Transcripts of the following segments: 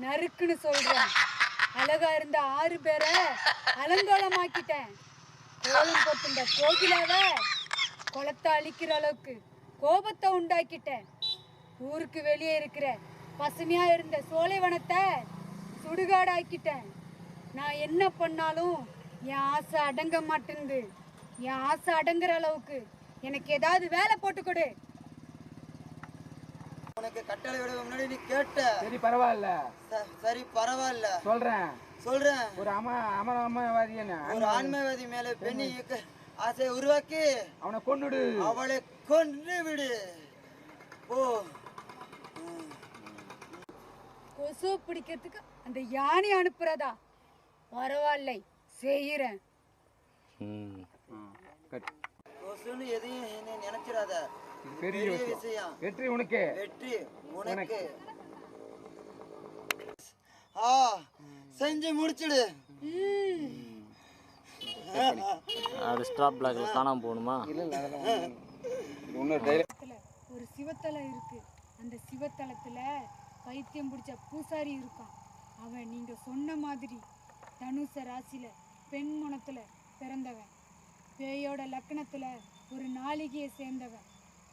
நறுக்குன்னு சொல்றேன். அழகா இருந்த 6 பேரை அலங்கோலமாக்கிட்டேன். கோலம் போட்டுண்ட கோகிலாவ குளத்தை அழிக்கிற அளவுக்கு கோபத்தை உண்டாக்கிட்டேன். ஊருக்கு வெளியே இருக்கிற பசுமையா இருந்த சோலைவனத்தை சுடுகாடாக்கிட்டேன். நான் என்ன பண்ணாலும் என் ஆசை அடங்க மாட்டேங்குது. என் ஆசை அடங்குற அளவுக்கு எனக்கு ஏதாவது வேலை போட்டு கொடு. உனக்கு கட்டளை விட முன்னாடி நீ கேட்ட. சரி பரவாயில்ல. சரி பரவாயில்ல சொல்றேன். ஒரு ஆன்மீகவாதி மேல பெண்ணி ஆசையை உருவாக்கி அவனை கொன்னுடு. அவளை கொன்று விடு. ஓ கொசு பிடிக்கிறதுக்கு அந்த யானை அனுப்புறதா? பரவாயில்லை, செய்யறேன். கொசுன்னு எதையும் நினைச்சிடாத. பெரிய விஷயம். வெற்றி உனக்கு. வெற்றி உனக்கு. செஞ்சு முடிச்சிடு. அது ஸ்டாப் பிளாக்ல காணாம போணுமா? ஒரு சிவத்தலம் இருக்கு. அந்த சிவத்தலத்துல பைத்தியம் பிடிச்ச பூசாரி இருக்கான். அவன் நீங்க சொன்ன மாதிரி தனுச ராசியில பெண் மனத்துல பிறந்தவன். பேயோட லக்கணத்துல ஒரு நாளிகையை சேர்ந்தவன்.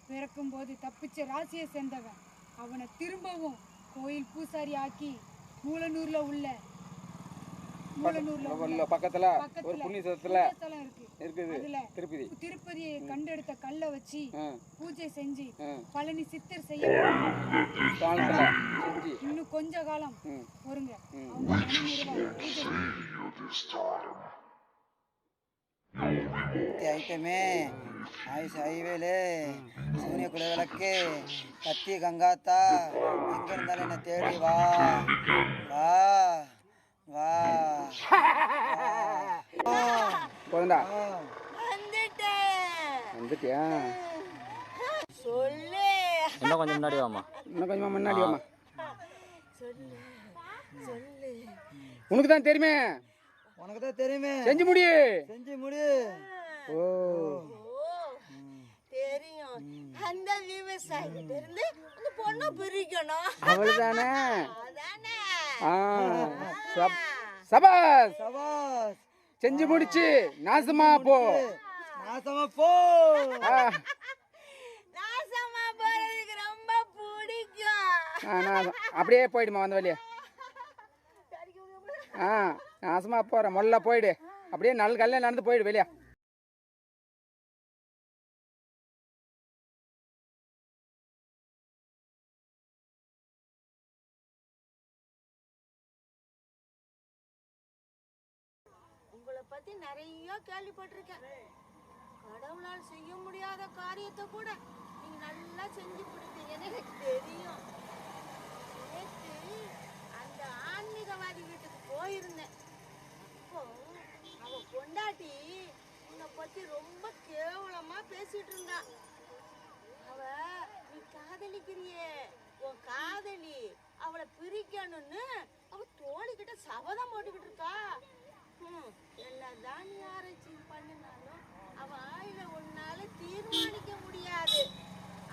பிறக்கும் போது தப்பிச்ச ராசியை சேர்ந்தவன். அவனை திரும்பவும் கோயில் பூசாரி ஆக்கி மூலனூர்ல உள்ள பக்கத்துல ஒரு புண்ணிய ஸ்தலம் இருக்குது. திருப்பதியை கண்டெடுத்த கல்லை வச்சு பூஜை செஞ்சு பழனி சித்தர் செய்ய இன்னும் கொஞ்ச காலம் ஒருங்க. ஐட்டமே ஆயுஷ் ஐவேலு சூரிய குல விளக்கு கத்தி கங்காத்தா எங்க இருந்தாலும் என்ன தேடி வா வா வா. போதுண்டா. வந்துட்டியா? சொல்லு. இன்னும் கொஞ்சம் முன்னாடி வாமா. சொல்லு. உனக்கு தான் தெரியுமே. செஞ்சு முடி. ஓ தெரியும். அந்த விவசாயிகிட்ட இருந்து அந்த பொண்ணை பிரிக்கணும். அவ்வளவுதானே? சபாஸ். செஞ்சு முடிச்சு நாசமா போ. நாசமா போறதுக்கு ரொம்ப பிடிக்கும். அப்படியே போயிடுமா வந்த வழியா. நாசமா போற மொல்ல போயிடு. அப்படியே நல்ல கல்ல நடந்து போயிடு வெளியா. உங்களை பத்தி நிறைய கேள்விப்பட்டிருக்கேன். கடவுளால் செய்ய முடியாத காரியத்தை கூட நீங்க நல்லா செஞ்சு கொடுத்தீங்கன்னு எனக்கு தெரியும். நேற்று அந்த ஆன்மீகவாதி வீட்டுக்கு போயிருந்தேன். அப்போ அவ பொண்டாட்டி உன்னை பத்தி ரொம்ப கேவலமா பேசிட்டு இருந்தா. அவ நீ காதலிக்கிறியே, உன் காதலி அவளை பிரிக்கணும்னு அவ தோழிக்கிட்ட சபதம் போட்டுக்கிட்டு இருக்கா. எல்லாதான் நீ ஆராய்ச்சி பண்ணினாலும் அவ ஆயில உன்னால தீர்மானிக்க முடியாது.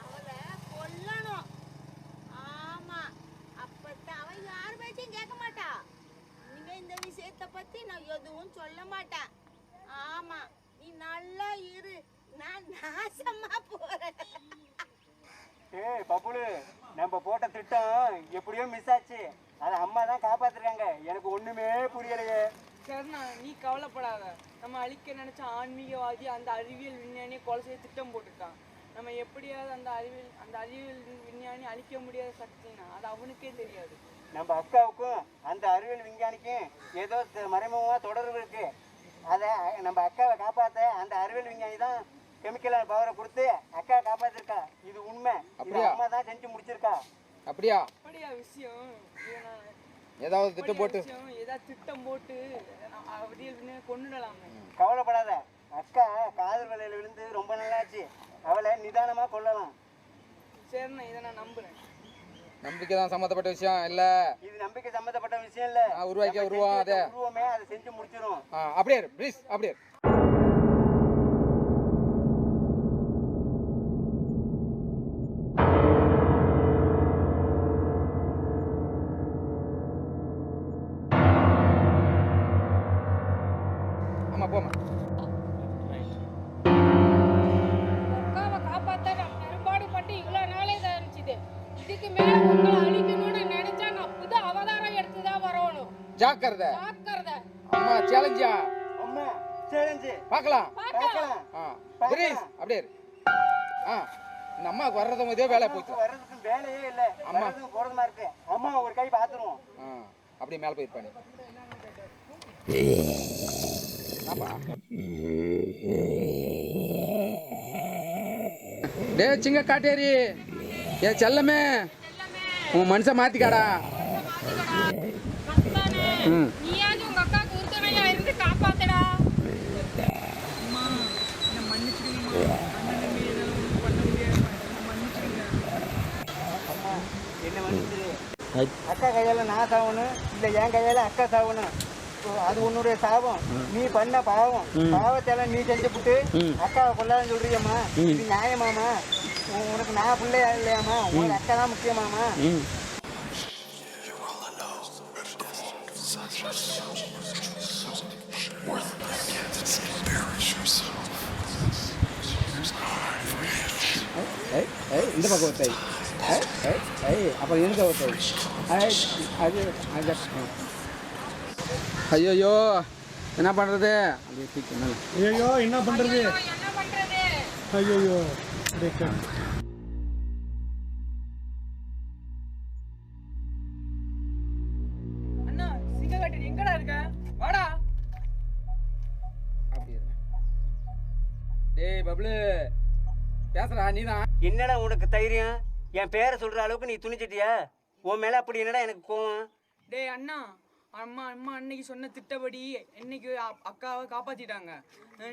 அவளை கொல்லணும். ஆமா, அப்பத்தான் அவன் யார் பேச்சையும் கேட்க மாட்டா. இனிமே இந்த விஷயத்த பத்தி நான் எதுவும் சொல்ல மாட்டேன். ஆமா, நீ நல்லா இரு. நான் நாசமா போறேன். பப்புலு, நம்ம போட்ட திட்டம் எப்படியோ மிஸ் ஆச்சு. அதை அம்மா தான் காப்பாத்துறாங்க. எனக்கு ஒண்ணுமே புரியலையே. சரிண்ணா, நீ கவலைப்படாத. நம்ம அழிக்க நினைச்ச ஆன்மீகவாதி அந்த அறிவியல் விஞ்ஞானியை கொலை செய்ய திட்டம் போட்டுருக்கான். நம்ம எப்படியாவது அந்த அறிவியல் விஞ்ஞானி அழிக்க முடியாத சக்தினா அது அவனுக்கே தெரியாது. நம்ம அக்காவுக்கும் அந்த அறிவியல் விஞ்ஞானிக்கும் ஏதோ மறைமுகமா தொடர்பு இருக்கு. அதை நம்ம அக்காவை காப்பாற்ற அந்த அறிவியல் விஞ்ஞானி தான் கெமிக்கல் பவரை கொடுத்து அக்காவை காப்பாத்திருக்கா. இது உண்மை. அம்மா தான் செஞ்சு முடிச்சிருக்கா. அப்படியா விஷயம்? ஏதாவது திட்டம் போட்டு கொண்டுடலாமே. கவலைப்படாத, அக்கா காதல் வலையில விழுந்து ரொம்ப நல்லாச்சு. அவளை நிதானமா கொள்ளலாம். சரிண்ணா, இதை நான் நம்புறேன். நம்பிக்கை தான் சம்மந்தப்பட்ட விஷயம் இல்ல. இது நம்பிக்கை சம்மந்தப்பட்ட விஷயம் இல்ல. உருவாக்கி உருவம் அதை உருவமே அதை செஞ்சு முடிச்சிரும். அப்படியே ப்ளீஸ் அப்படியே. ஆமா போமா. அக்காவை காப்பாற்ற நான் பெரும்பாடு பட்டு இவ்வளோ நாளே தான் இருந்துச்சு. இதுக்கு மேலே உங்களை அழிக்கணும்னு நினைச்சா நான் புது அவதாரம் எடுத்து தான் வரணும். ஜாக்கிரதை. ஜாக்கிரதை. அம்மா சேலஞ்சா. அம்மா சேலஞ்ச் பார்க்கலாம். பார்க்கலாம். ப்ளீஸ் அப்படியே. இந்த அம்மாவுக்கு வர்றதும் இதே வேலை போச்சு. வர்றதுக்கு வேலையே இல்ல. வர்றதுக்கு போறதுமா இருக்கு. அம்மா ஒரு கை பாத்துருவோம். அப்படியே மேலே போயிருப்பானே. டே சிங்க காட்டேரி, ஏ செல்லமே, உன் மனுஷன் மாத்திக்காடா. நீயாவது உங்க அக்காவுக்கு உறுதுணையா இருந்து காப்பாத்தடா. என்ன மன்னிச்சிரு. அக்கா கையால நான் சாவணும் இல்ல என் கையால அக்கா சாவணும். அது உன்னுடைய சாபம். நீ பண்ண பாவம். பாவத்தெல்லாம் நீ செஞ்சு புட்டு அக்காவை கொள்ளாதுன்னு சொல்றியம்மா. இது நியாயமாமா? உனக்கு நான் பிள்ளையா இல்லையாமா? உனக்கு அக்கா தான் முக்கியமாமா? இந்த பக்கம் ஒருத்தை, அப்புறம் எந்த ஒருத்தை, ஐயோ என்ன பண்ணுறது? ஐயோ என்ன பண்ணுறது? என்ன பண்றது? ஐயோ அண்ணா சிங்க காட்டு எங்கடா இருக்க? வாடா. டேய் பப்ளு பேசுறா நீதான். என்னடா உனக்கு தைரியம்? என் பேரை சொல்ற அளவுக்கு நீ துணிச்சிட்டியா? உன் மேல அப்படி என்னடா எனக்கு கோவம்? டேய் அண்ணா, அம்மா அன்னைக்கு சொன்ன திட்டப்படி என்னைக்கு அக்காவை காப்பாத்திட்டாங்க.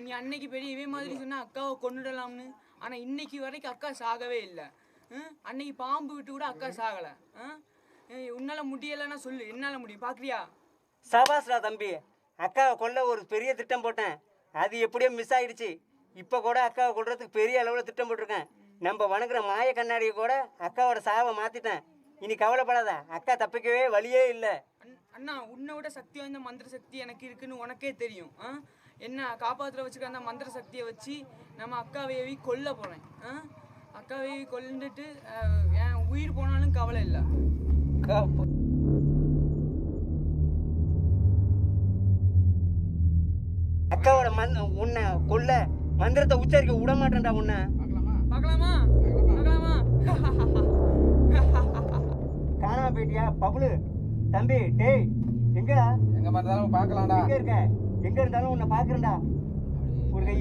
நீ அன்னைக்கு பெரிய இவே மாதிரி சொன்ன அக்காவை கொண்டுடலாம்னு. ஆனா இன்னைக்கு வரைக்கும் அக்கா சாகவே இல்லை. அன்னைக்கு பாம்பு விட்டு கூட அக்கா சாகலை. உன்னால முடியலைன்னா சொல்லு, என்னால முடியும், பாக்குறியா? சபாஸ்ரா தம்பி, அக்காவை கொல்ல ஒரு பெரிய திட்டம் போட்டேன். அது எப்படியோ மிஸ் ஆயிடுச்சு. இப்போ கூட அக்காவை கொல்றதுக்கு பெரிய அளவில் திட்டம் போட்டிருக்கேன். நம்ம வணங்குற மாய கண்ணாடியை கூட அக்காவோட சாவை மாற்றிட்டேன். இனி கவலைப்படாத, அக்கா தப்பிக்கவே வழியே இல்லை. அண்ணா, உன்னை விட சக்தி வாய்ந்த மந்திர சக்தி எனக்கு இருக்குன்னு உனக்கே தெரியும். என்ன காப்பாற்றுல வச்சுக்க அந்த மந்திர சக்தியை வச்சு நம்ம அக்காவையவி கொல்ல போகிறேன். அக்காவையவி கொல்லுட்டு என் உயிர் போனாலும் கவலை இல்லை. அக்காவோட உன்னை கொல்ல மந்திரத்தை உச்சரிக்க விட மாட்டேன்டா உன்னை. பார்க்கலாமா? பார்க்கலாமா? காணாம போயிட்டியா பபுளு? தம்பி டேய், எங்கடா? எங்க பார்த்தாலும் பார்க்கலாம்டா. எங்க இருக்க? எங்க இருந்தாலும் உன்னை பாக்குறேன்டா. ஒரு கை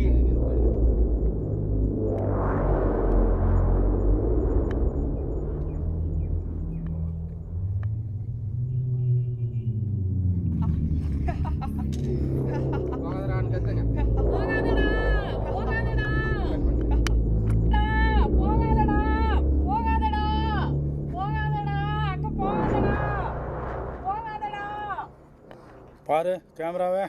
பாரு கேமராவை.